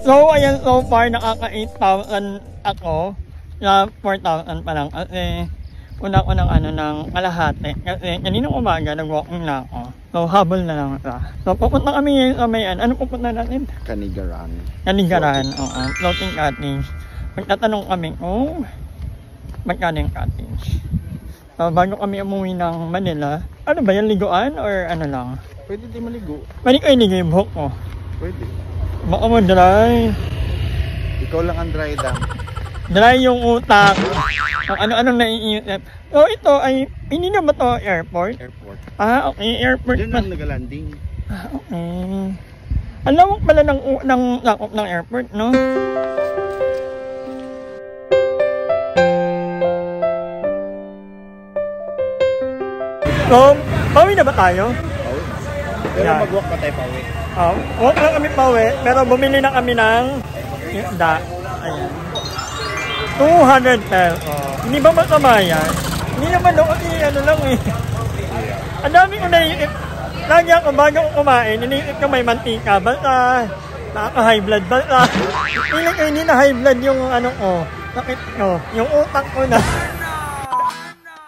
So, ayan, so far, nakaka 8,000 ako. Na 4,000 pa lang. Kasi, una ko ng ng kalahati. Kasi, kaninang umaga, nag-walking na ako. So, habol na lang ito. So, pupunta kami ngayon sa may ano pupunta natin? Kanigaran. Kanigaran, oo. Floating cottage. Magtatanong kami, magkano yung cottage? So, bago kami umuwi ng Manila, ano ba yan, liguan or ano lang? Pwede di maligo. Pwede kayo ligo yung buhok mo? Pwede. Baka mo dry. Ikaw lang ang dry dam. Dry yung utak. Kung ano-anong naiisip. So, ito ay, hindi na ba ito airport? Airport. Ah, okay, airport. Diyan lang nag-landing. Ah, okay. Alam mo pala ng lakop ng airport, no? So, pauwi na ba tayo? Pauwi. Pero mag-walk pa tayo pauwi. Walk lang kami pauwi, pero bumili na kami ng isda. Ayan. 200 pesos. Hindi ba masama yan? Hindi naman kasi ano lang eh. Ang dami ko naiisip. Lagi ako bago ko kumain, iniisip ko may mantika. Basta, nakaka-high blood. Basta, hindi ko hindi na high blood yung ano ko. Sakit ko. Yung utak ko na.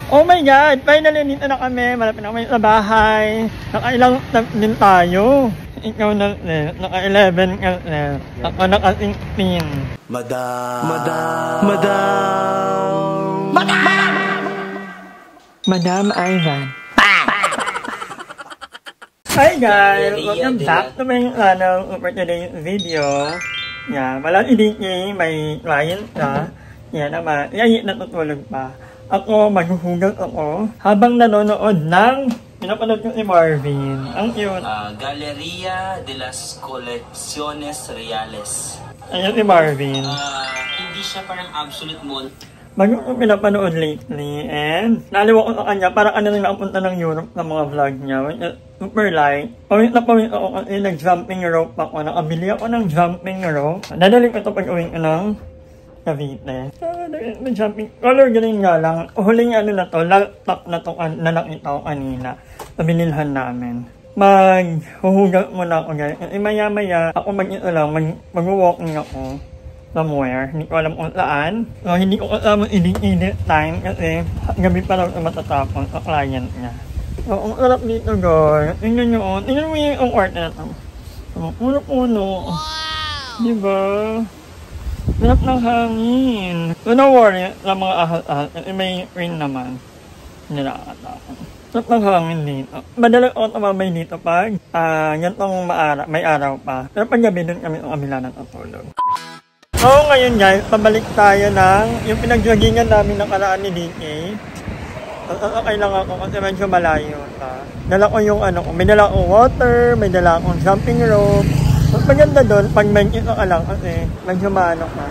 Oh my God! Finally, nito na kami. Malapit na kami sa bahay. Nakailang din tayo. Ikaw na, naka-11 ka. Ako naka-16. Madam Ivan. Hi guys! Welcome back to my for today's video. Yeah, wala idiki, may client ka. Yan naman, natutulog pa. Ako, maghuhugas ako habang nanonood ng pinapanood ko si Marvin. Ang cute. Galeria de las Colecciones Reales. Ayan si Marvin. Hindi siya parang absolute mall. Bago ko pinapanood lately and naliwa ko sa kanya parang ano nang nakapunta ng Europe sa mga vlog niya. Super light. Pawit ako kasi nag-jumping rope ako. Nakabili ako ng jumping rope. Dadali ko ito pag uwing ko ng Cavite. Jumping color ganun nga lang. Huling ano na to, laptop na to na nakita ko kanina. Pabililhan namin. Maghuhugas muna ako guys. Kasi maya-maya ako mag-ito lang, mag-walking ako somewhere. Hindi ko alam kung saan. So, hindi ko alam edit time kasi gabi pa lang matatapon sa client niya. So, ang sarap dito guys. Tingnan nyo. Tingnan mo yung art na ito. Puno-puno. Diba? Sarap ng hangin. So, no worry sa mga ahal-ahal. May rain naman. Hindi nakakatakot. Sarap ng hangin dito. Madalang ako tumabay dito pag gantong may araw pa. Pero pag gabi doon kami ang kabila ng tutulog. So, ngayon guys, pabalik tayo ng yung pinag-joggingan namin nakaraan ni DK. Okay lang ako kasi medyo malayo. Dala ko yung may dala akong water, may dala akong jumping rope. Mas maganda doon, pag may ito ka lang kasi medyo maano ka.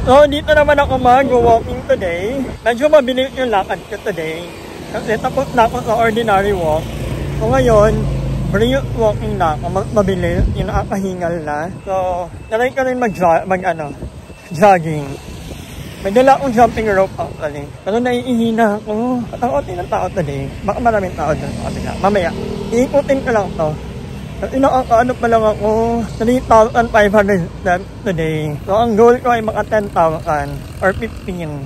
So, dito naman ako mag-walking today. Medyo mabilis yung lakad ko today. Kasi tapos na ako sa ordinary walk. So, ngayon, brief walking na ako. Mabilis, yung nakakahingal na. So, naray ka rin jogging. May dala akong jumping rope actually. Pero naiihina ako. Takotin ng tao today. Baka maraming tao doon sa kabila. Mamaya, iikutin ko lang to. Kasi nakakaano pa lang ako, 3,500 steps today. So, ang goal ko ay maka 10,000 or 15.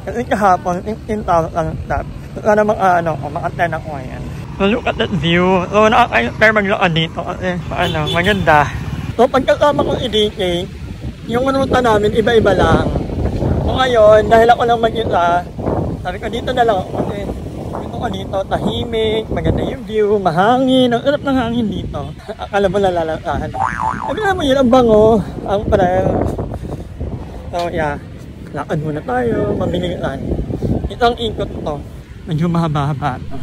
Kasi kahapon, 15,000 steps. So, sana maka 10 ako ngayon. So, look at that view. So, nakaka-inspire maglakad dito kasi, maganda. So, pagkasama ko si DK, yung ruta namin, iba-iba lang. So, ngayon, dahil ako lang mag-isa, sabi ko, dito na lang ako kasi dito, tahimik, maganda yung view, mahangin, ang sarap ng hangin dito. Akala mo nalalakahan. Sabi mo yun, ang bango, ang parang. So yeah, lakad muna tayo, mabilisan. Itong ikot to, medyo mahaba-haba to.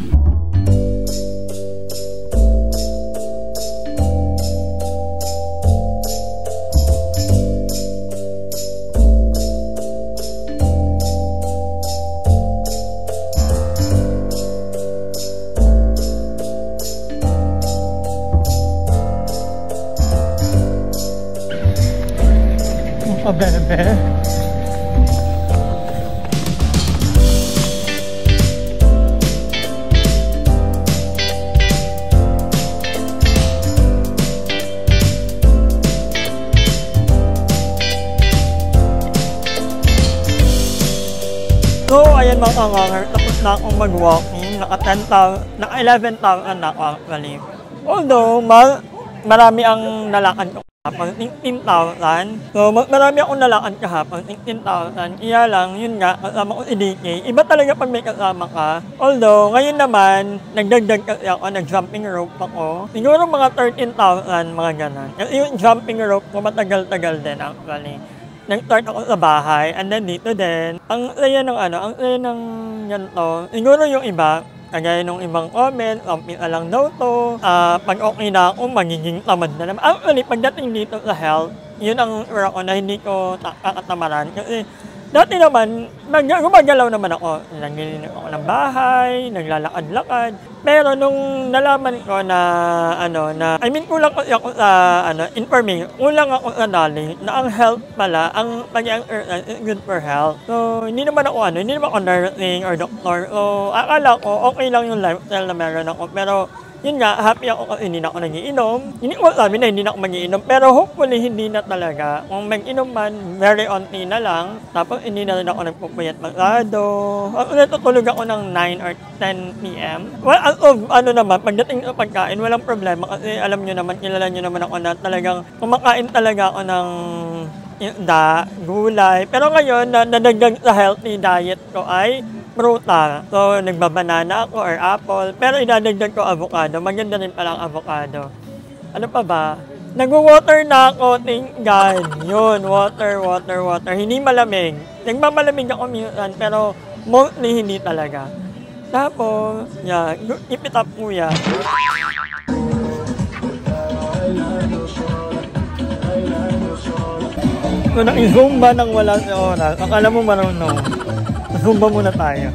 Bebe. mga kanganger, tapos na akong mag-walking, naka 11,000 na ako actually. Although, marami ang nalakad ko kahapon, 16,000. So, marami akong nalakad kahapon, 16,000. Iya lang, yun nga, kasama ko si DK. Iba talaga pag may kasama ka. Although, ngayon naman, nagdagdag kasi ako, nag-jumping rope ako. Siguro mga 13,000, mga ganon. Yung jumping rope ko, matagal-tagal din actually. Nag-start ako sa bahay, and then dito din. Ang saya ng ang saya ng ganito. Siguro yung iba, kagaya nung ibang comment, lang daw to. Pag okay na ako, magiging tamad na naman. Actually, pagdating dito sa health, yun ang ko na hindi ko kakatamaran. Kasi dati naman, gumagalaw naman ako. Naglilinis ako ng bahay, naglalakad-lakad. Pero nung nalaman ko na, kulang kasi ako sa, information, kulang ako sa knowledge, na ang health pala, ang pag-exercise is good for health. So, hindi naman ako nursing or doctor. So, akala ko, okay lang yung lifestyle na meron ako. Pero, yun nga, happy ako kasi hindi na ako nagiinom. Hindi ko sabi na hindi na ako magiinom, pero hopefully hindi na talaga. Kung mag-inom man, very onti na lang. Tapos hindi na rin ako nagpupuyat masyado. Natutulog ako ng 9 or 10 p.m. Well, naman, pagdating sa pagkain, walang problema kasi alam nyo naman, kilala nyo naman ako na talagang kumakain talaga ako ng gulay. Pero ngayon, nadagdag sa healthy diet ko ay prutas. So, nagbabanana ako or apple. Pero idadagdag ko avocado. Maganda rin palang avocado. Ano pa ba? Nag-water na ako, thank God. Yun, water. Hindi malamig. Nagmamalamig ako minsan, pero mostly hindi talaga. Tapos, keep it up, kuya. So, naki-zumba nang wala sa oras. Akala mo marunong. Zumba muna tayo.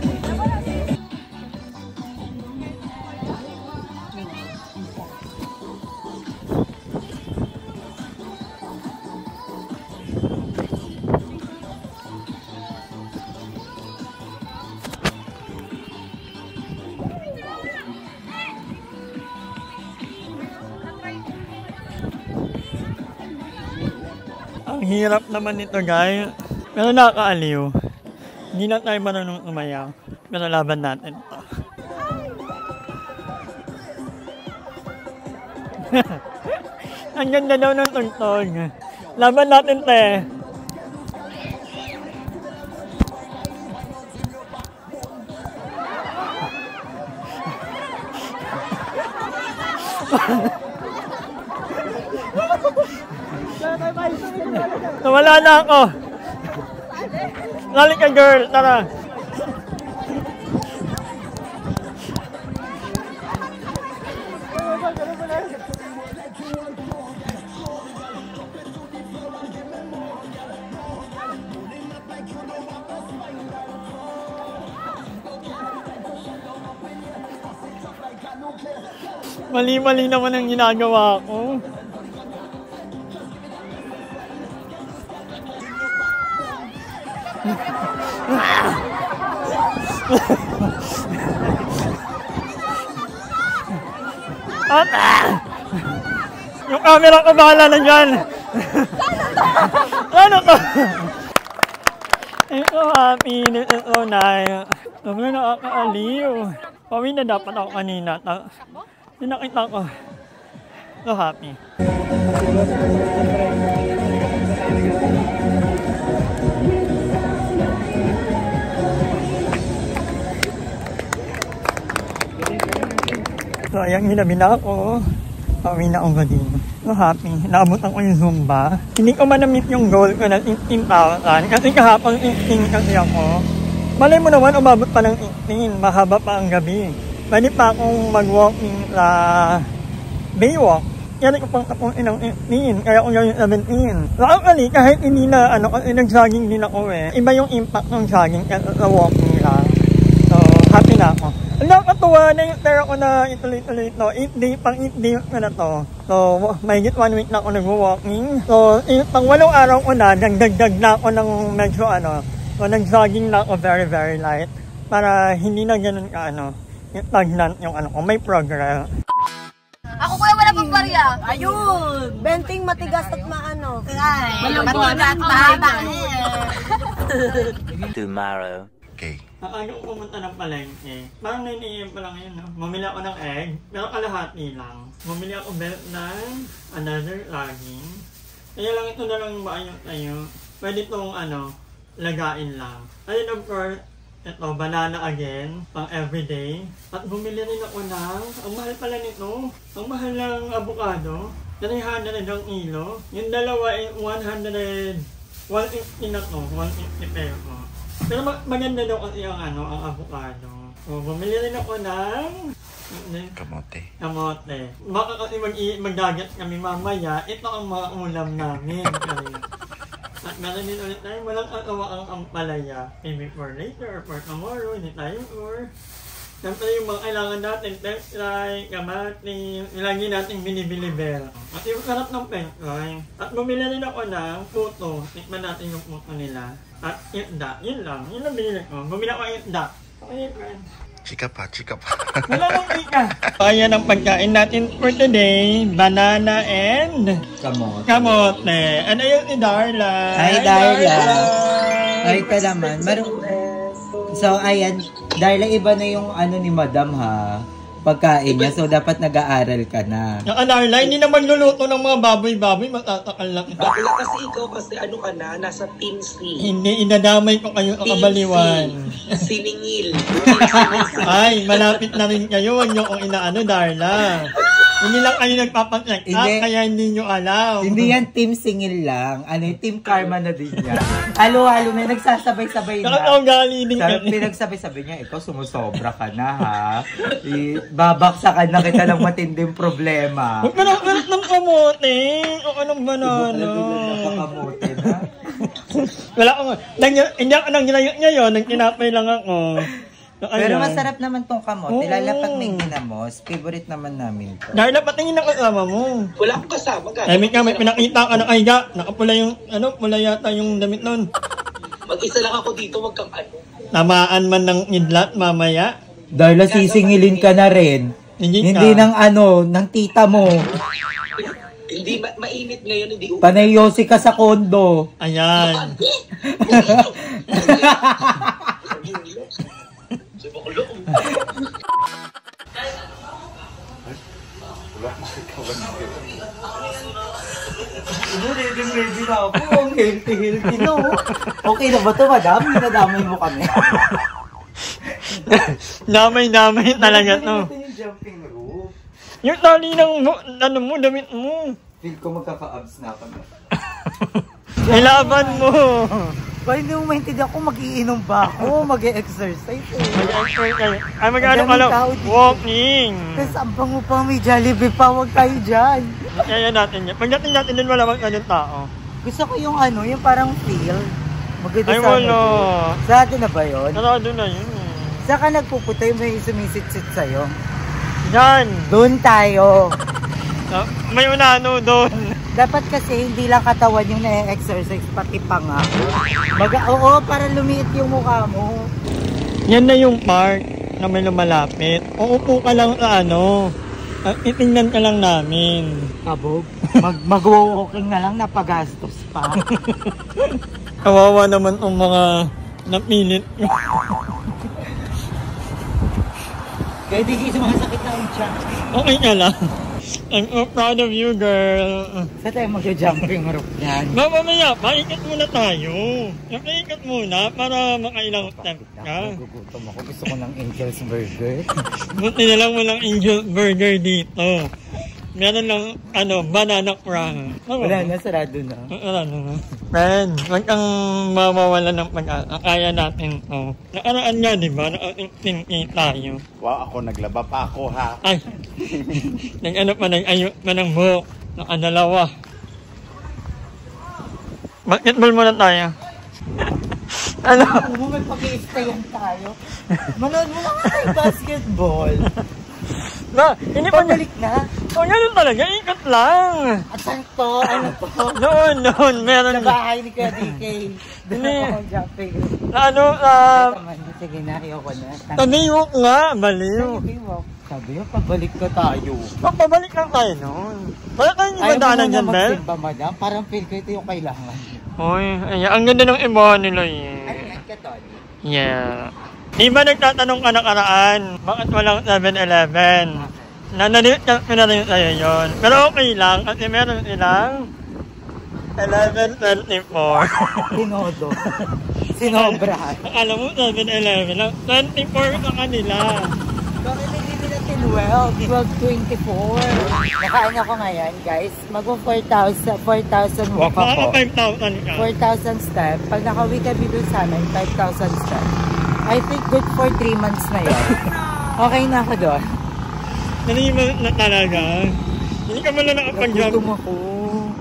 Ang hirap naman nito, guys. Pero nakakaaliw. Hindi na tayo marunong umayaw. Pero laban natin ito. Ang ganda daw ng tugtog. Laban natin, te. Nawala na ako. Lali ka, girl. Tara. Mali-mali naman ang ginagawa ko. Yung camera ko bahala na dyan. Ano to? Ito, happy. This is so nice. Sobrang nakakaaliw. Pawi na dapat ako kanina. Yung nakita ko. So happy. So, ayan, hinabi na ako. Pauwi na ako din. So, happy. Naabutan ko yung Zumba. Hindi ko man na-meet yung goal ko na 18,000. Kasi kahapon 18 kasi ako. Malay mo naman, umabot pa ng 18. Mahaba pa ang gabi. Pwede pa akong mag-walking sa Baywalk. Kaya ko pang kapunin ng 18. Kaya akong gawin 17. So, actually, kahit hindi na, kasi nag-jogging din ako eh. Iba yung impact ng jogging kasi sa walking lang. So, happy na ako. Nakakatuwa na yung pera ko na ituloy-tuloy ito. 8 day na to. So, may 1 week na ako nag-walking. So, pang 8 araw ko na, nagdagdag na ako ng medyo So, nag-jogging na ako very, very light. Para hindi na ganun ka, yung stagnant yung ko. May progress. Ako kuya wala pang barya. Ayun! Benting matigas at maano. Malambot at mahaba. Tomorrow. Okay. Ayaw ko pumunta ng palengke. Parang 9 AM pa lang yun, no? Mamili ako ng egg, pero kalahati lang. Mamili ako ng another laging. Kaya lang ito na lang maayos tayo. Pwede itong lagain lang. Ayun, of course, ito, banana again, pang everyday. At bumili rin ako ng, ang mahal pala nito, ang mahal ng avocado. 300 ang kilo. Yung dalawa ay 150 na to, 150 peso. Pero maganda daw kasi ang avocado. So, bumili rin ako ng kamote. Baka kasi magdagat kami mamaya, ito ang mga ulam namin. At meron din ulit tayo, walang katawa ang ampalaya. Maybe for later or for tomorrow, hindi tayo or... Siyempre yung mga kailangan natin, pectray, kamati, lagi natin binibili-bel. At yung sarap ng pectray. At bumili rin ako ng puto. Tikman natin yung puto nila. At isda, yun lang. Yun lang binili ko. Bumili ako ng isda. Okay, friends. Chika pa. Wala nang ika. Kaya ng pagkain natin for today, banana and kamote. Ano yung si Darla? Hi, Darla. Ay, ka naman. So, ayan, Darla, iba na yung ni Madam, ha? Pagkain niya. So, dapat nag-aaral ka na. Yung Darla, hindi naman luluto ng mga baboy-baboy. Matatakal lang ito. Bakla kasi ikaw, kasi ano ka na? Nasa Team C. Hindi, inadamay ko kayo kakabaliwan. Siningil. Ay, malapit na rin kayo. Huwag niyo kong inaano, Darla. Hindi lang kayo nagpapacheck up, kaya hindi nyo alam. Hindi yan team singil lang. Team karma na din yan. Halo-halo na, nagsasabay-sabay na. Saka gali din yan. Pinagsabi-sabi niya, ikaw sumusobra ka na, ha? Babaksakan na kita ng matinding problema. Huwag ka na kalit ng kamote. O anong banana? Kamote na. Wala ko nga. Hindi ako nang ginayot ngayon, nang tinapay lang ako. Pero masarap naman tong kamote. Lalo pag may ginamos, favorite naman namin to. Dahil napatingin ang kasama mo. Wala akong kasama. May pinakita ka ng ayga. Nakapula yung, pula yata yung damit nun. Mag-isa lang ako dito, wag kang Tamaan man ng idlat mamaya. Dahil sisingilin ka na rin. Hindi ng ng tita mo. Hindi, mainit ngayon, hindi. Panayosi ka sa kondo. Ayan. Ready na ako. Ang healthy, no? Okay na ba ito, madam? Nadamay mo kami. Damay talaga to. Yung jumping rope. Yung tali ng damit mo. Feel ko magkaka-abs na kami. Ilaban mo. Ba, hindi mo maintindihan ako, mag-iinom ba ako? Mag-e-exercise eh. Mag-exercise. Ay, mag-ano ka lang? Walking. Tapos ambang mo pa, may Jollibee pa, huwag tayo dyan. Kaya natin yan. Pagdating natin din, wala magandang tao. Gusto ko yung yung parang feel. Maganda ay, wala. Sa atin na ba yun? Sarado na yun. Saan ka nagpupunta yung may sumisit-sit sa'yo? Yan. Doon tayo. May unano doon. Dapat kasi hindi lang katawan yung na-exercise, pati panga. Oo, para lumiit yung mukha mo. Yan na yung part na may lumalapit. Uupo ka lang sa itingnan ka lang namin. Kabog? Mag-walking na lang, napagastos pa. Kawawa naman ang mga napilit. Kaya di kayo sumakasakit na yung tiyan. Okay ka lang. I'm so proud of you, girl. Saan tayo mag-jumping rope yan? Mamaya, paikot muna tayo. Paikot muna para makailang step ka. Nagugutom ako. Gusto ko ng Angel's Burger. Buti na lang walang Angel Burger dito. Meron lang, banana crunch. Wala na, sarado na. Sarado na. Friend, huwag kang mawawala ng pag-asa. Kaya natin to. Nakaraan nga, di ba? Nakatingin tayo. Wow, ako naglaba pa ako, ha? Ay, nag-ayot pa ng buhok. Nakadalawa. Basketball muna tayo. Kung may pag-i-stayan tayo, manood mo lang tayo basketball. Hindi pa balik na. Ganun talaga, ikot lang. At saan to? Ano to? Noon, meron. Sa bahay ni Kuya DK. Doon ako jumping. Sige na, ayoko na. Tabiwok nga, baliw. Sabi yun, pabalik ka tayo. Pabalik lang tayo noon. Wala tayong ibadanan dyan, Bel? Ayaw mo na madam? Parang feel ko ito yung kailangan. Uy, ang ganda ng iba nila eh. Ano yan ka, Tony? Yeah. Di ba nagtatanong ka nakaraan, bakit walang 7-Eleven? Nanalimutan ko na rin sa'yo yun. Pero okay lang, kasi meron silang 11:24. Sinodo. Sinobra. Alam mo, 7-Eleven lang. 24 sa kanila. Bakit hindi nila 12? 12.24. Nakain ako ngayon, guys. Mag-4,000 walk Baka ako. 5,000 ka. 4,000 step. Pag naka-week kami dun sa amin, 5,000 step. I think good for 3 months na yun. Okay na ako doon. Nanimang na talaga. Hindi ka man lang nakapag-jump. Nagutom ako.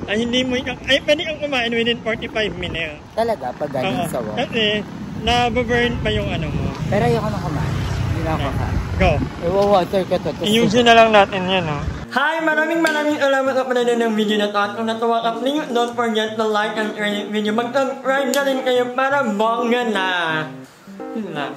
Ay, hindi mo ay, pwede kang kumain within 45 minutes. Talaga, pag ganyan sa walk. Kasi, nababurn pa yung ano mo. Pero ayoko na kumain. Hindi na ako kakain. Go. Iwa-water ko to. Iusin na lang natin yan, no? Hi! Maraming salamat sa panonood ng video na to. At kung natuwa ka, please don't forget to like and share this video. Mag-subscribe na rin kayo para bongga na. Yun na.